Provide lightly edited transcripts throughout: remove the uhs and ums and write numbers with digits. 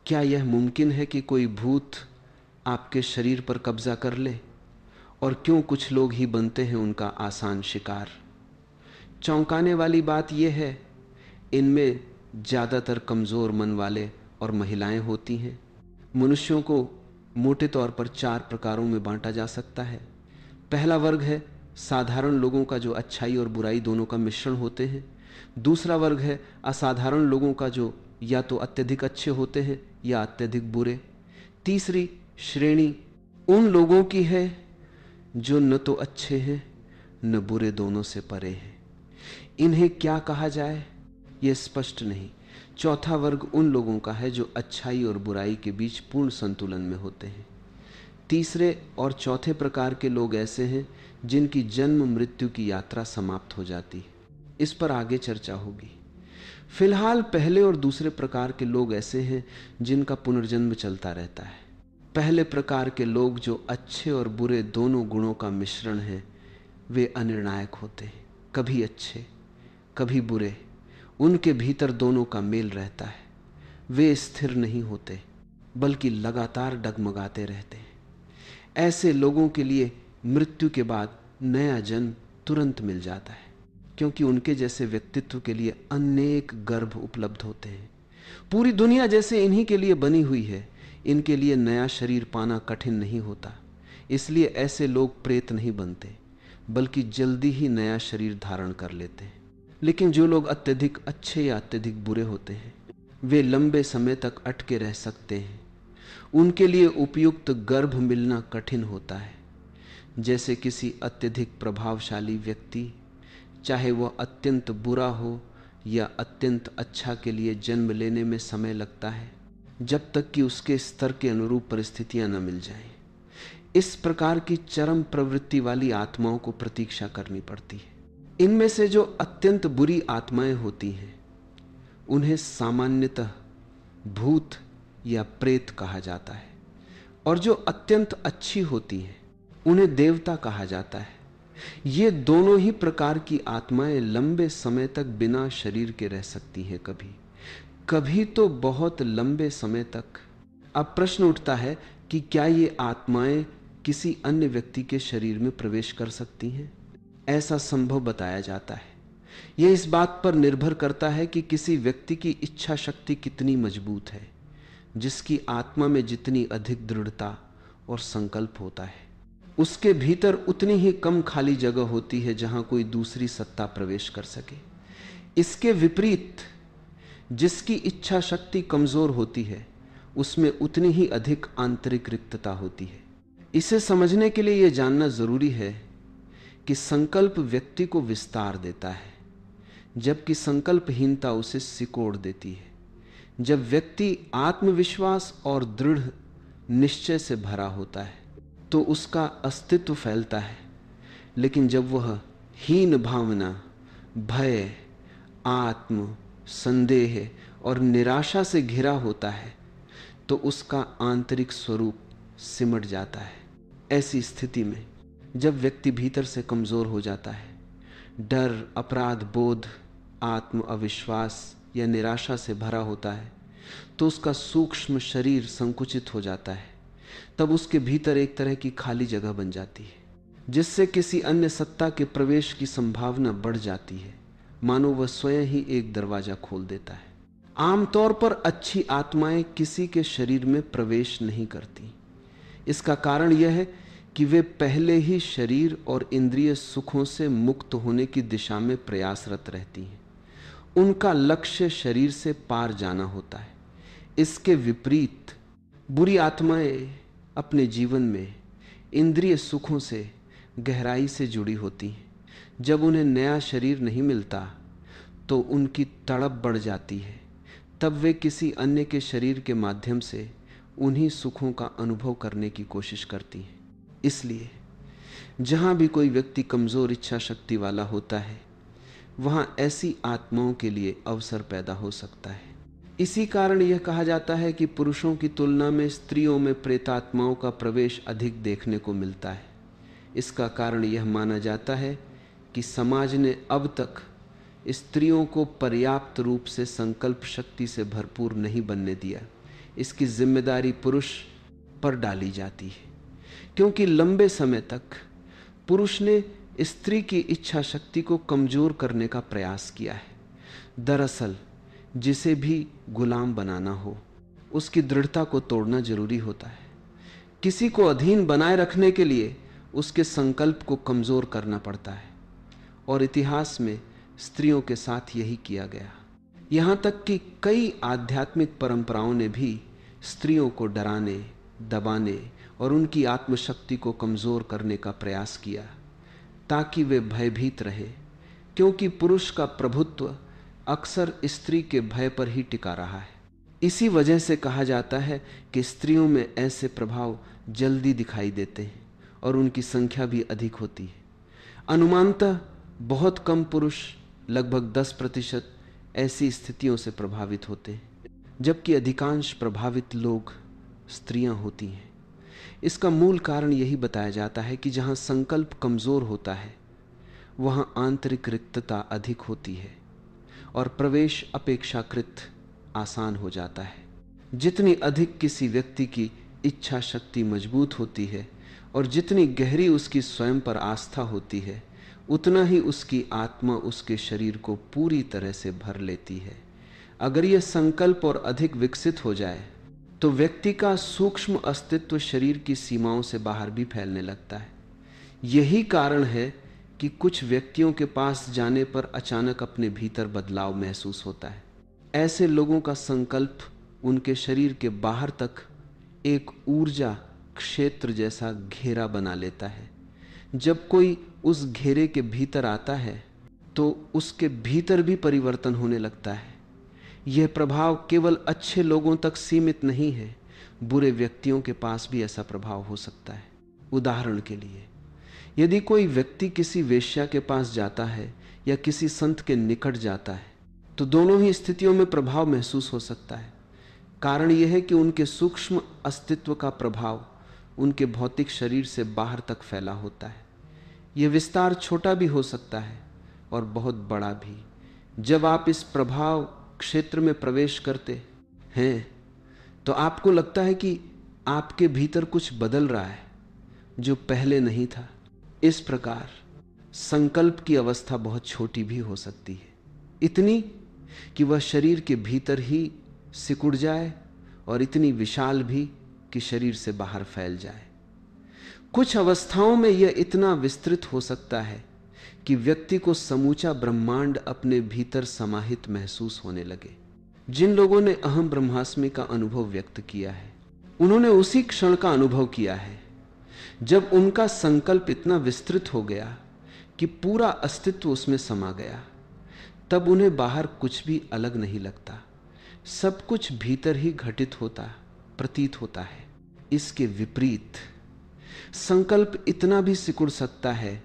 क्या यह मुमकिन है कि कोई भूत आपके शरीर पर कब्जा कर ले? और क्यों कुछ लोग ही बनते हैं उनका आसान शिकार? चौंकाने वाली बात यह है, इनमें ज़्यादातर कमज़ोर मन वाले और महिलाएं होती हैं। मनुष्यों को मोटे तौर पर 4 प्रकारों में बांटा जा सकता है। पहला वर्ग है साधारण लोगों का, जो अच्छाई और बुराई दोनों का मिश्रण होते हैं। दूसरा वर्ग है असाधारण लोगों का, जो या तो अत्यधिक अच्छे होते हैं या अत्यधिक बुरे। तीसरी श्रेणी उन लोगों की है जो न तो अच्छे हैं न बुरे, दोनों से परे हैं। इन्हें क्या कहा जाए यह स्पष्ट नहीं। चौथा वर्ग उन लोगों का है जो अच्छाई और बुराई के बीच पूर्ण संतुलन में होते हैं। तीसरे और चौथे प्रकार के लोग ऐसे हैं जिनकी जन्म मृत्यु की यात्रा समाप्त हो जाती है। इस पर आगे चर्चा होगी। फिलहाल पहले और दूसरे प्रकार के लोग ऐसे हैं जिनका पुनर्जन्म चलता रहता है। पहले प्रकार के लोग जो अच्छे और बुरे दोनों गुणों का मिश्रण है, वे अनिर्णायक होते हैं, कभी अच्छे कभी बुरे। उनके भीतर दोनों का मेल रहता है। वे स्थिर नहीं होते बल्कि लगातार डगमगाते रहते हैं। ऐसे लोगों के लिए मृत्यु के बाद नया जन्म तुरंत मिल जाता है, क्योंकि उनके जैसे व्यक्तित्व के लिए अनेक गर्भ उपलब्ध होते हैं। पूरी दुनिया जैसे इन्हीं के लिए बनी हुई है, इनके लिए नया शरीर पाना कठिन नहीं होता। इसलिए ऐसे लोग प्रेत नहीं बनते बल्कि जल्दी ही नया शरीर धारण कर लेते हैं। लेकिन जो लोग अत्यधिक अच्छे या अत्यधिक बुरे होते हैं, वे लंबे समय तक अटके रह सकते हैं। उनके लिए उपयुक्त गर्भ मिलना कठिन होता है। जैसे किसी अत्यधिक प्रभावशाली व्यक्ति, चाहे वह अत्यंत बुरा हो या अत्यंत अच्छा, के लिए जन्म लेने में समय लगता है जब तक कि उसके स्तर के अनुरूप परिस्थितियां न मिल जाएं। इस प्रकार की चरम प्रवृत्ति वाली आत्माओं को प्रतीक्षा करनी पड़ती है। इनमें से जो अत्यंत बुरी आत्माएं होती हैं उन्हें सामान्यतः भूत या प्रेत कहा जाता है, और जो अत्यंत अच्छी होती हैं उन्हें देवता कहा जाता है। ये दोनों ही प्रकार की आत्माएं लंबे समय तक बिना शरीर के रह सकती हैं, कभी तो बहुत लंबे समय तक। अब प्रश्न उठता है कि क्या ये आत्माएं किसी अन्य व्यक्ति के शरीर में प्रवेश कर सकती हैं? ऐसा संभव बताया जाता है। यह इस बात पर निर्भर करता है कि किसी व्यक्ति की इच्छा शक्ति कितनी मजबूत है। जिसकी आत्मा में जितनी अधिक दृढ़ता और संकल्प होता है, उसके भीतर उतनी ही कम खाली जगह होती है जहां कोई दूसरी सत्ता प्रवेश कर सके। इसके विपरीत जिसकी इच्छा शक्ति कमजोर होती है, उसमें उतनी ही अधिक आंतरिक रिक्तता होती है। इसे समझने के लिए यह जानना जरूरी है कि संकल्प व्यक्ति को विस्तार देता है, जबकि संकल्पहीनता उसे सिकोड़ देती है। जब व्यक्ति आत्मविश्वास और दृढ़ निश्चय से भरा होता है तो उसका अस्तित्व फैलता है, लेकिन जब वह हीन भावना, भय, आत्म संदेह और निराशा से घिरा होता है तो उसका आंतरिक स्वरूप सिमट जाता है। ऐसी स्थिति में जब व्यक्ति भीतर से कमजोर हो जाता है, डर, अपराध बोध, आत्म अविश्वास या निराशा से भरा होता है, तो उसका सूक्ष्म शरीर संकुचित हो जाता है। तब उसके भीतर एक तरह की खाली जगह बन जाती है, जिससे किसी अन्य सत्ता के प्रवेश की संभावना बढ़ जाती है, मानो वह स्वयं ही एक दरवाजा खोल देता है। आमतौर पर अच्छी आत्माएं किसी के शरीर में प्रवेश नहीं करती। इसका कारण यह है कि वे पहले ही शरीर और इंद्रिय सुखों से मुक्त होने की दिशा में प्रयासरत रहती हैं। उनका लक्ष्य शरीर से पार जाना होता है। इसके विपरीत बुरी आत्माएं अपने जीवन में इंद्रिय सुखों से गहराई से जुड़ी होती हैं। जब उन्हें नया शरीर नहीं मिलता तो उनकी तड़प बढ़ जाती है। तब वे किसी अन्य के शरीर के माध्यम से उन्हीं सुखों का अनुभव करने की कोशिश करती हैं। इसलिए जहां भी कोई व्यक्ति कमजोर इच्छा शक्ति वाला होता है, वहां ऐसी आत्माओं के लिए अवसर पैदा हो सकता है। इसी कारण यह कहा जाता है कि पुरुषों की तुलना में स्त्रियों में प्रेतात्माओं का प्रवेश अधिक देखने को मिलता है। इसका कारण यह माना जाता है कि समाज ने अब तक स्त्रियों को पर्याप्त रूप से संकल्प शक्ति से भरपूर नहीं बनने दिया। इसकी जिम्मेदारी पुरुष पर डाली जाती है, क्योंकि लंबे समय तक पुरुष ने स्त्री की इच्छा शक्ति को कमजोर करने का प्रयास किया है। दरअसल जिसे भी गुलाम बनाना हो, उसकी दृढ़ता को तोड़ना जरूरी होता है। किसी को अधीन बनाए रखने के लिए उसके संकल्प को कमजोर करना पड़ता है, और इतिहास में स्त्रियों के साथ यही किया गया। यहां तक कि कई आध्यात्मिक परंपराओं ने भी स्त्रियों को डराने, दबाने और उनकी आत्मशक्ति को कमजोर करने का प्रयास किया, ताकि वे भयभीत रहे, क्योंकि पुरुष का प्रभुत्व अक्सर स्त्री के भय पर ही टिका रहा है। इसी वजह से कहा जाता है कि स्त्रियों में ऐसे प्रभाव जल्दी दिखाई देते हैं और उनकी संख्या भी अधिक होती है। अनुमानतः बहुत कम पुरुष, लगभग 10% ऐसी स्थितियों से प्रभावित होते हैं, जबकि अधिकांश प्रभावित लोग स्त्रियां होती हैं। इसका मूल कारण यही बताया जाता है कि जहां संकल्प कमजोर होता है, वहां आंतरिक रिक्तता अधिक होती है और प्रवेश अपेक्षाकृत आसान हो जाता है। जितनी अधिक किसी व्यक्ति की इच्छा शक्ति मजबूत होती है और जितनी गहरी उसकी स्वयं पर आस्था होती है, उतना ही उसकी आत्मा उसके शरीर को पूरी तरह से भर लेती है। अगर यह संकल्प और अधिक विकसित हो जाए तो व्यक्ति का सूक्ष्म अस्तित्व शरीर की सीमाओं से बाहर भी फैलने लगता है। यही कारण है कि कुछ व्यक्तियों के पास जाने पर अचानक अपने भीतर बदलाव महसूस होता है। ऐसे लोगों का संकल्प उनके शरीर के बाहर तक एक ऊर्जा क्षेत्र जैसा घेरा बना लेता है। जब कोई उस घेरे के भीतर आता है तो उसके भीतर भी परिवर्तन होने लगता है। यह प्रभाव केवल अच्छे लोगों तक सीमित नहीं है, बुरे व्यक्तियों के पास भी ऐसा प्रभाव हो सकता है। उदाहरण के लिए, यदि कोई व्यक्ति किसी वेश्या के पास जाता है या किसी संत के निकट जाता है, तो दोनों ही स्थितियों में प्रभाव महसूस हो सकता है। कारण यह है कि उनके सूक्ष्म अस्तित्व का प्रभाव उनके भौतिक शरीर से बाहर तक फैला होता है। यह विस्तार छोटा भी हो सकता है और बहुत बड़ा भी। जब आप इस प्रभाव क्षेत्र में प्रवेश करते हैं तो आपको लगता है कि आपके भीतर कुछ बदल रहा है जो पहले नहीं था। इस प्रकार संकल्प की अवस्था बहुत छोटी भी हो सकती है, इतनी कि वह शरीर के भीतर ही सिकुड़ जाए और इतनी विशाल भी कि शरीर से बाहर फैल जाए। कुछ अवस्थाओं में यह इतना विस्तृत हो सकता है कि व्यक्ति को समूचा ब्रह्मांड अपने भीतर समाहित महसूस होने लगे। जिन लोगों ने अहम ब्रह्मास्मि का अनुभव व्यक्त किया है, उन्होंने उसी क्षण का अनुभव किया है जब उनका संकल्प इतना विस्तृत हो गया कि पूरा अस्तित्व उसमें समा गया। तब उन्हें बाहर कुछ भी अलग नहीं लगता, सब कुछ भीतर ही घटित होता प्रतीत होता है। इसके विपरीत संकल्प इतना भी सिकुड़ सकता है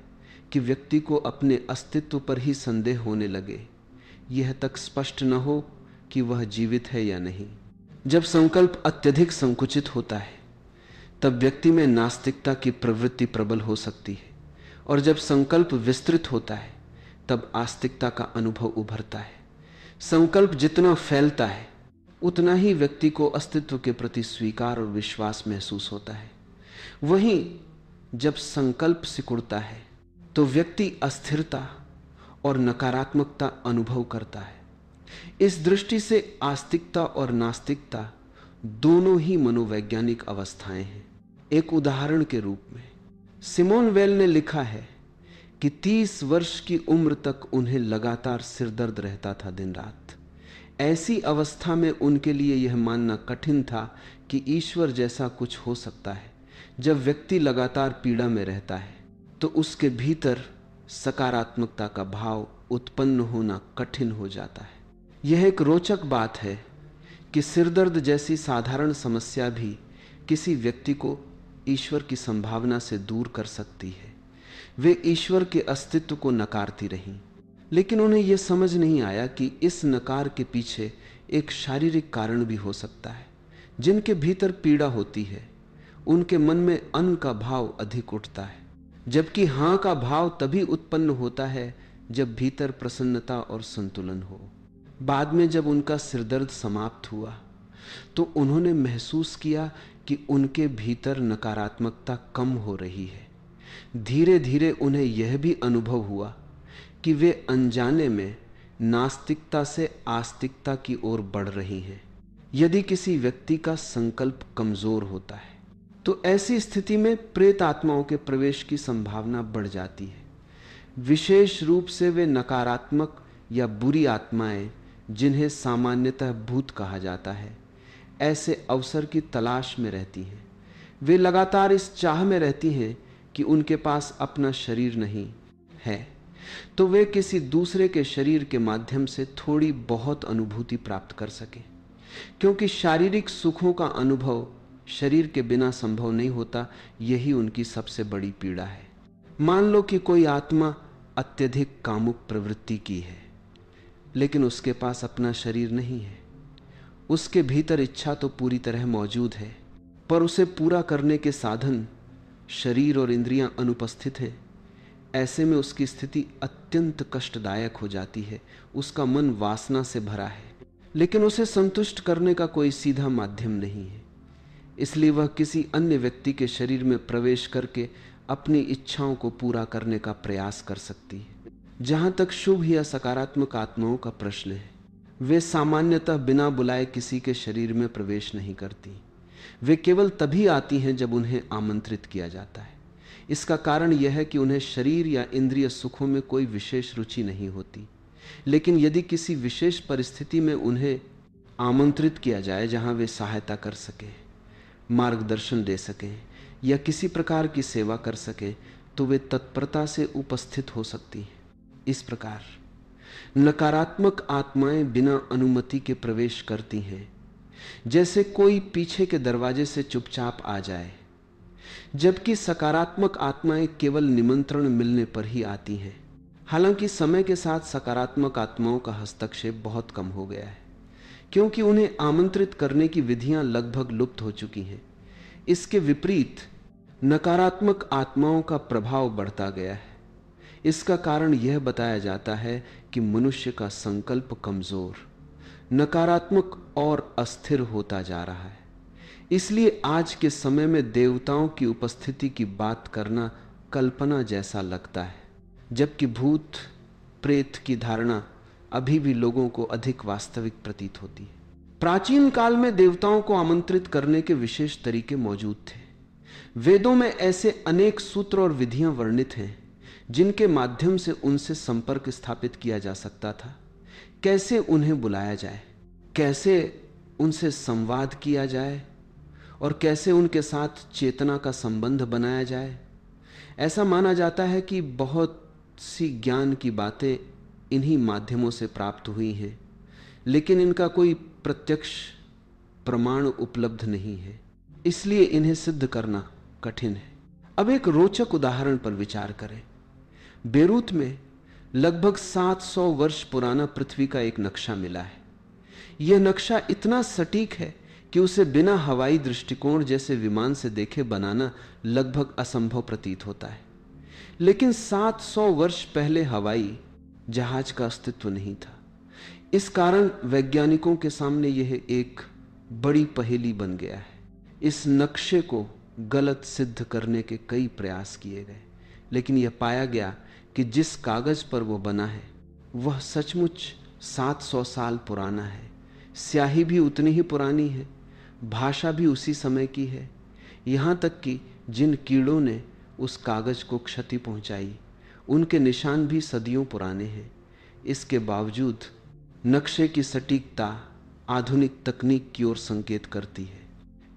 कि व्यक्ति को अपने अस्तित्व पर ही संदेह होने लगे, यह तक स्पष्ट न हो कि वह जीवित है या नहीं। जब संकल्प अत्यधिक संकुचित होता है तब व्यक्ति में नास्तिकता की प्रवृत्ति प्रबल हो सकती है, और जब संकल्प विस्तृत होता है तब आस्तिकता का अनुभव उभरता है। संकल्प जितना फैलता है उतना ही व्यक्ति को अस्तित्व के प्रति स्वीकार और विश्वास महसूस होता है। वहीं जब संकल्प सिकुड़ता है तो व्यक्ति अस्थिरता और नकारात्मकता अनुभव करता है। इस दृष्टि से आस्तिकता और नास्तिकता दोनों ही मनोवैज्ञानिक अवस्थाएं हैं। एक उदाहरण के रूप में सिमोन वेल ने लिखा है कि 30 वर्ष की उम्र तक उन्हें लगातार सिरदर्द रहता था दिन रात। ऐसी अवस्था में उनके लिए यह मानना कठिन था कि ईश्वर जैसा कुछ हो सकता है। जब व्यक्ति लगातार पीड़ा में रहता है तो उसके भीतर सकारात्मकता का भाव उत्पन्न होना कठिन हो जाता है। यह एक रोचक बात है कि सिरदर्द जैसी साधारण समस्या भी किसी व्यक्ति को ईश्वर की संभावना से दूर कर सकती है। वे ईश्वर के अस्तित्व को नकारती रहीं, लेकिन उन्हें यह समझ नहीं आया कि इस नकार के पीछे एक शारीरिक कारण भी हो सकता है। जिनके भीतर पीड़ा होती है उनके मन में अन्न का भाव अधिक उठता है, जबकि हां का भाव तभी उत्पन्न होता है जब भीतर प्रसन्नता और संतुलन हो। बाद में जब उनका सिरदर्द समाप्त हुआ तो उन्होंने महसूस किया कि उनके भीतर नकारात्मकता कम हो रही है। धीरे धीरे उन्हें यह भी अनुभव हुआ कि वे अनजाने में नास्तिकता से आस्तिकता की ओर बढ़ रही हैं। यदि किसी व्यक्ति का संकल्प कमजोर होता है तो ऐसी स्थिति में प्रेत आत्माओं के प्रवेश की संभावना बढ़ जाती है। विशेष रूप से वे नकारात्मक या बुरी आत्माएं, जिन्हें सामान्यतः भूत कहा जाता है, ऐसे अवसर की तलाश में रहती हैं। वे लगातार इस चाह में रहती हैं कि उनके पास अपना शरीर नहीं है, तो वे किसी दूसरे के शरीर के माध्यम से थोड़ी बहुत अनुभूति प्राप्त कर सकें। क्योंकि शारीरिक सुखों का अनुभव शरीर के बिना संभव नहीं होता, यही उनकी सबसे बड़ी पीड़ा है। मान लो कि कोई आत्मा अत्यधिक कामुक प्रवृत्ति की है, लेकिन उसके पास अपना शरीर नहीं है। उसके भीतर इच्छा तो पूरी तरह मौजूद है, पर उसे पूरा करने के साधन शरीर और इंद्रियां अनुपस्थित हैं। ऐसे में उसकी स्थिति अत्यंत कष्टदायक हो जाती है। उसका मन वासना से भरा है, लेकिन उसे संतुष्ट करने का कोई सीधा माध्यम नहीं है। इसलिए वह किसी अन्य व्यक्ति के शरीर में प्रवेश करके अपनी इच्छाओं को पूरा करने का प्रयास कर सकती है। जहां तक शुभ या सकारात्मक आत्माओं का प्रश्न है, वे सामान्यतः बिना बुलाए किसी के शरीर में प्रवेश नहीं करती। वे केवल तभी आती हैं जब उन्हें आमंत्रित किया जाता है। इसका कारण यह है कि उन्हें शरीर या इंद्रिय सुखों में कोई विशेष रुचि नहीं होती, लेकिन यदि किसी विशेष परिस्थिति में उन्हें आमंत्रित किया जाए जहां वे सहायता कर सकें, मार्गदर्शन दे सकें या किसी प्रकार की सेवा कर सकें, तो वे तत्परता से उपस्थित हो सकती हैं। इस प्रकार नकारात्मक आत्माएं बिना अनुमति के प्रवेश करती हैं, जैसे कोई पीछे के दरवाजे से चुपचाप आ जाए, जबकि सकारात्मक आत्माएं केवल निमंत्रण मिलने पर ही आती हैं। हालांकि समय के साथ सकारात्मक आत्माओं का हस्तक्षेप बहुत कम हो गया है, क्योंकि उन्हें आमंत्रित करने की विधियां लगभग लुप्त हो चुकी हैं। इसके विपरीत नकारात्मक आत्माओं का प्रभाव बढ़ता गया है। इसका कारण यह बताया जाता है कि मनुष्य का संकल्प कमजोर, नकारात्मक और अस्थिर होता जा रहा है। इसलिए आज के समय में देवताओं की उपस्थिति की बात करना कल्पना जैसा लगता है, जबकि भूत प्रेत की धारणा अभी भी लोगों को अधिक वास्तविक प्रतीत होती है। प्राचीन काल में देवताओं को आमंत्रित करने के विशेष तरीके मौजूद थे। वेदों में ऐसे अनेक सूत्र और विधियां वर्णित हैं जिनके माध्यम से उनसे संपर्क स्थापित किया जा सकता था। कैसे उन्हें बुलाया जाए, कैसे उनसे संवाद किया जाए और कैसे उनके साथ चेतना का संबंध बनाया जाए। ऐसा माना जाता है कि बहुत सी ज्ञान की बातें इन्हीं माध्यमों से प्राप्त हुई हैं, लेकिन इनका कोई प्रत्यक्ष प्रमाण उपलब्ध नहीं है, इसलिए इन्हें सिद्ध करना कठिन है। अब एक रोचक उदाहरण पर विचार करें। बेरूत में लगभग 700 वर्ष पुराना पृथ्वी का एक नक्शा मिला है। यह नक्शा इतना सटीक है कि उसे बिना हवाई दृष्टिकोण जैसे विमान से देखे बनाना लगभग असंभव प्रतीत होता है। लेकिन 700 वर्ष पहले हवाई जहाज का अस्तित्व नहीं था। इस कारण वैज्ञानिकों के सामने यह एक बड़ी पहेली बन गया है। इस नक्शे को गलत सिद्ध करने के कई प्रयास किए गए, लेकिन यह पाया गया कि जिस कागज पर वो बना है वह सचमुच 700 साल पुराना है। स्याही भी उतनी ही पुरानी है, भाषा भी उसी समय की है। यहाँ तक कि जिन कीड़ों ने उस कागज को क्षति पहुंचाई, उनके निशान भी सदियों पुराने हैं। इसके बावजूद नक्शे की सटीकता आधुनिक तकनीक की ओर संकेत करती है।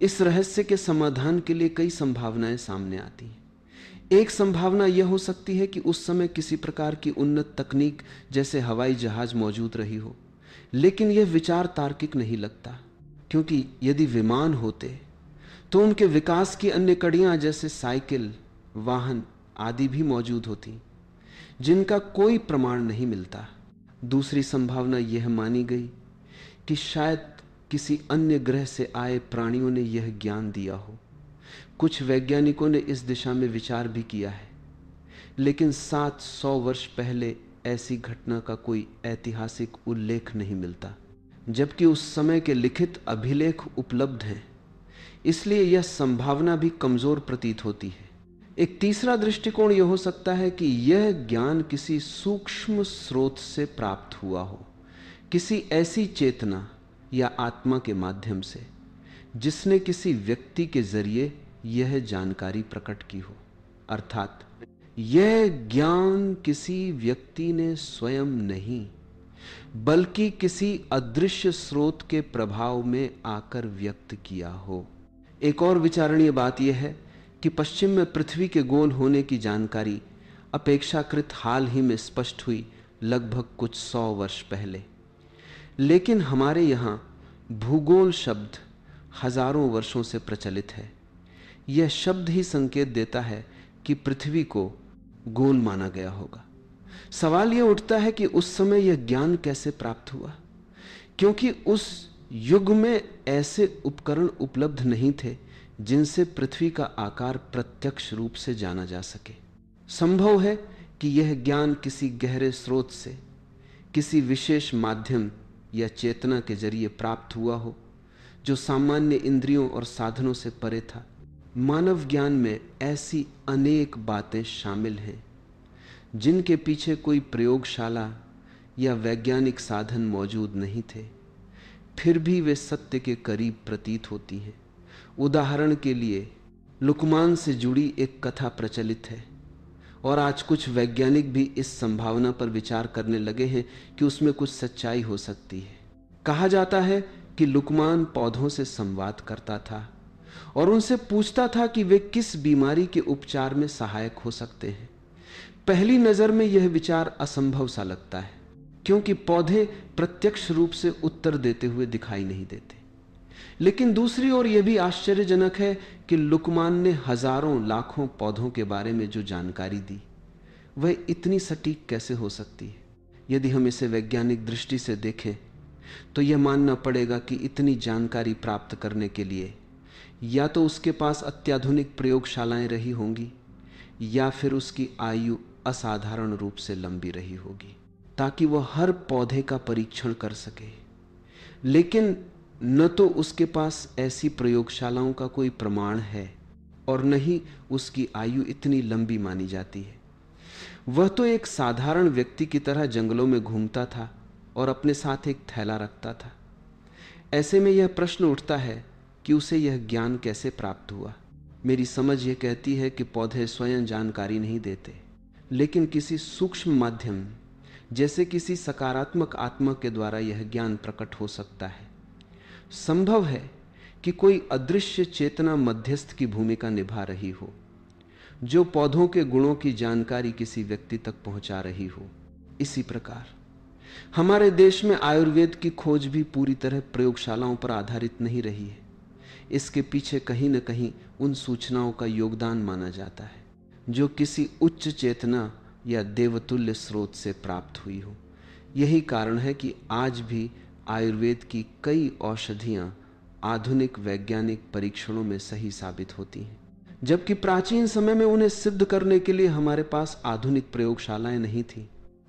इस रहस्य के समाधान के लिए कई संभावनाएं सामने आती हैं। एक संभावना यह हो सकती है कि उस समय किसी प्रकार की उन्नत तकनीक जैसे हवाई जहाज मौजूद रही हो, लेकिन यह विचार तार्किक नहीं लगता, क्योंकि यदि विमान होते तो उनके विकास की अन्य कड़ियां जैसे साइकिल, वाहन आदि भी मौजूद होती, जिनका कोई प्रमाण नहीं मिलता। दूसरी संभावना यह मानी गई कि शायद किसी अन्य ग्रह से आए प्राणियों ने यह ज्ञान दिया हो। कुछ वैज्ञानिकों ने इस दिशा में विचार भी किया है, लेकिन 700 वर्ष पहले ऐसी घटना का कोई ऐतिहासिक उल्लेख नहीं मिलता। जबकि उस समय के लिखित अभिलेख उपलब्ध हैं, इसलिए यह संभावना भी कमजोर प्रतीत होती है। एक तीसरा दृष्टिकोण यह हो सकता है कि यह ज्ञान किसी सूक्ष्म स्रोत से प्राप्त हुआ हो, किसी ऐसी चेतना या आत्मा के माध्यम से जिसने किसी व्यक्ति के जरिए यह जानकारी प्रकट की हो। अर्थात यह ज्ञान किसी व्यक्ति ने स्वयं नहीं, बल्कि किसी अदृश्य स्रोत के प्रभाव में आकर व्यक्त किया हो। एक और विचारणीय बात यह है कि पश्चिम में पृथ्वी के गोल होने की जानकारी अपेक्षाकृत हाल ही में स्पष्ट हुई, लगभग कुछ 100 वर्ष पहले। लेकिन हमारे यहाँ भूगोल शब्द हजारों वर्षों से प्रचलित है। यह शब्द ही संकेत देता है कि पृथ्वी को गोल माना गया होगा। सवाल यह उठता है कि उस समय यह ज्ञान कैसे प्राप्त हुआ, क्योंकि उस युग में ऐसे उपकरण उपलब्ध नहीं थे जिनसे पृथ्वी का आकार प्रत्यक्ष रूप से जाना जा सके। संभव है कि यह ज्ञान किसी गहरे स्रोत से, किसी विशेष माध्यम या चेतना के जरिए प्राप्त हुआ हो जो सामान्य इंद्रियों और साधनों से परे था। मानव ज्ञान में ऐसी अनेक बातें शामिल हैं जिनके पीछे कोई प्रयोगशाला या वैज्ञानिक साधन मौजूद नहीं थे, फिर भी वे सत्य के करीब प्रतीत होती हैं। उदाहरण के लिए लुकमान से जुड़ी एक कथा प्रचलित है और आज कुछ वैज्ञानिक भी इस संभावना पर विचार करने लगे हैं कि उसमें कुछ सच्चाई हो सकती है। कहा जाता है कि लुकमान पौधों से संवाद करता था और उनसे पूछता था कि वे किस बीमारी के उपचार में सहायक हो सकते हैं। पहली नजर में यह विचार असंभव सा लगता है, क्योंकि पौधे प्रत्यक्ष रूप से उत्तर देते हुए दिखाई नहीं देते। लेकिन दूसरी ओर यह भी आश्चर्यजनक है कि लुकमान ने हजारों लाखों पौधों के बारे में जो जानकारी दी, वह इतनी सटीक कैसे हो सकती है। यदि हम इसे वैज्ञानिक दृष्टि से देखें तो यह मानना पड़ेगा कि इतनी जानकारी प्राप्त करने के लिए या तो उसके पास अत्याधुनिक प्रयोगशालाएं रही होंगी या फिर उसकी आयु असाधारण रूप से लंबी रही होगी ताकि वह हर पौधे का परीक्षण कर सके। लेकिन न तो उसके पास ऐसी प्रयोगशालाओं का कोई प्रमाण है और न ही उसकी आयु इतनी लंबी मानी जाती है। वह तो एक साधारण व्यक्ति की तरह जंगलों में घूमता था और अपने साथ एक थैला रखता था। ऐसे में यह प्रश्न उठता है कि उसे यह ज्ञान कैसे प्राप्त हुआ। मेरी समझ यह कहती है कि पौधे स्वयं जानकारी नहीं देते, लेकिन किसी सूक्ष्म माध्यम जैसे किसी सकारात्मक आत्मा के द्वारा यह ज्ञान प्रकट हो सकता है। संभव है कि कोई अदृश्य चेतना मध्यस्थ की भूमिका निभा रही हो, जो पौधों के गुणों की जानकारी किसी व्यक्ति तक पहुंचा रही हो। इसी प्रकार हमारे देश में आयुर्वेद की खोज भी पूरी तरह प्रयोगशालाओं पर आधारित नहीं रही है। इसके पीछे कहीं न कहीं उन सूचनाओं का योगदान माना जाता है जो किसी उच्च चेतना या देवतुल्य स्रोत से प्राप्त हुई हो। यही कारण है कि आज भी आयुर्वेद की कई औषधियां आधुनिक वैज्ञानिक परीक्षणों में सही साबित होती हैं, जबकि प्राचीन समय में उन्हें सिद्ध करने के लिए हमारे पास आधुनिक प्रयोगशालाएं नहीं थी।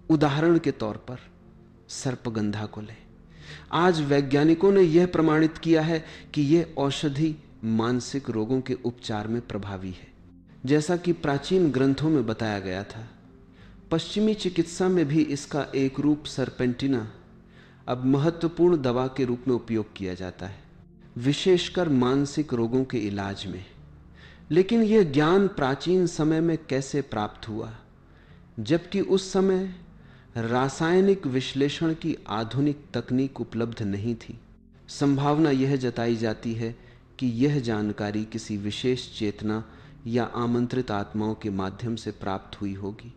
उदाहरण के तौर पर सर्पगंधा को लें। आज वैज्ञानिकों ने यह प्रमाणित किया है कि यह औषधि मानसिक रोगों के उपचार में प्रभावी है, जैसा कि प्राचीन ग्रंथों में बताया गया था। पश्चिमी चिकित्सा में भी इसका एक रूप सरपेंटिना अब महत्वपूर्ण दवा के रूप में उपयोग किया जाता है, विशेषकर मानसिक रोगों के इलाज में। लेकिन यह ज्ञान प्राचीन समय में कैसे प्राप्त हुआ, जबकि उस समय रासायनिक विश्लेषण की आधुनिक तकनीक उपलब्ध नहीं थी? संभावना यह जताई जाती है कि यह जानकारी किसी विशेष चेतना या आमंत्रित आत्माओं के माध्यम से प्राप्त हुई होगी,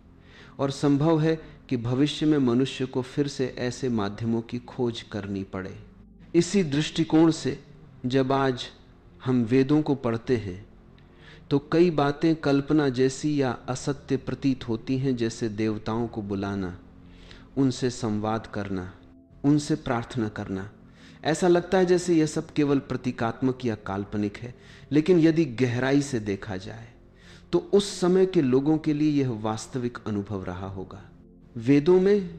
और संभव है कि भविष्य में मनुष्य को फिर से ऐसे माध्यमों की खोज करनी पड़े। इसी दृष्टिकोण से जब आज हम वेदों को पढ़ते हैं तो कई बातें कल्पना जैसी या असत्य प्रतीत होती हैं, जैसे देवताओं को बुलाना, उनसे संवाद करना, उनसे प्रार्थना करना। ऐसा लगता है जैसे यह सब केवल प्रतीकात्मक या काल्पनिक है, लेकिन यदि गहराई से देखा जाए तो उस समय के लोगों के लिए यह वास्तविक अनुभव रहा होगा। वेदों में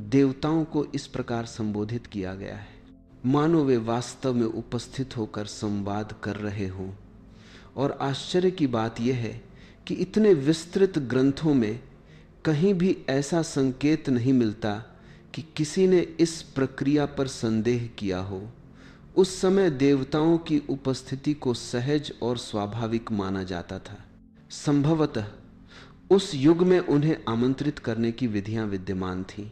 देवताओं को इस प्रकार संबोधित किया गया है: मानो वे वास्तव में उपस्थित होकर संवाद कर रहे हों। और आश्चर्य की बात यह है कि इतने विस्तृत ग्रंथों में कहीं भी ऐसा संकेत नहीं मिलता कि किसी ने इस प्रक्रिया पर संदेह किया हो। उस समय देवताओं की उपस्थिति को सहज और स्वाभाविक माना जाता था। संभवतः उस युग में उन्हें आमंत्रित करने की विधियां विद्यमान थीं।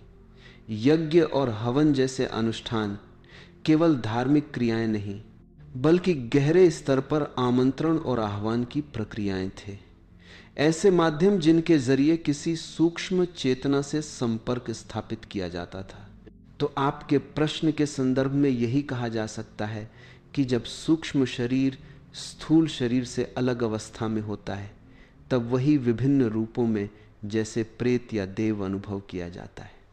यज्ञ और हवन जैसे अनुष्ठान केवल धार्मिक क्रियाएं नहीं, बल्कि गहरे स्तर पर आमंत्रण और आह्वान की प्रक्रियाएं थे। ऐसे माध्यम जिनके जरिए किसी सूक्ष्म चेतना से संपर्क स्थापित किया जाता था। तो आपके प्रश्न के संदर्भ में यही कहा जा सकता है कि जब सूक्ष्म शरीर स्थूल शरीर से अलग अवस्था में होता है, तब वही विभिन्न रूपों में जैसे प्रेत या देव अनुभव किया जाता है।